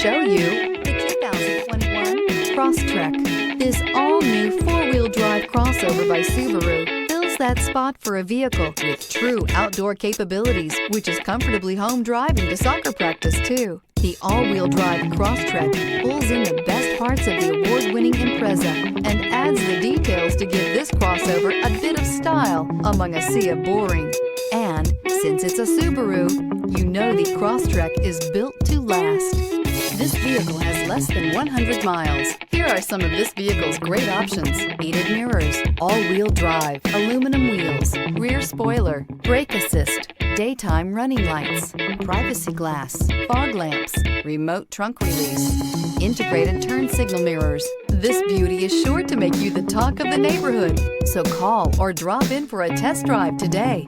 Show you the 2021 Crosstrek. This all-new four-wheel drive crossover by Subaru fills that spot for a vehicle with true outdoor capabilities, which is comfortably home driving to soccer practice too. The all-wheel drive Crosstrek pulls in the best parts of the award-winning Impreza and adds the details to give this crossover a bit of style among a sea of boring. And since it's a Subaru, you know the Crosstrek is built to last. This vehicle has less than 100 miles. Here are some of this vehicle's great options: heated mirrors, all-wheel drive, aluminum wheels, rear spoiler, brake assist, daytime running lights, privacy glass, fog lamps, remote trunk release, integrated turn signal mirrors. This beauty is sure to make you the talk of the neighborhood. So call or drop in for a test drive today.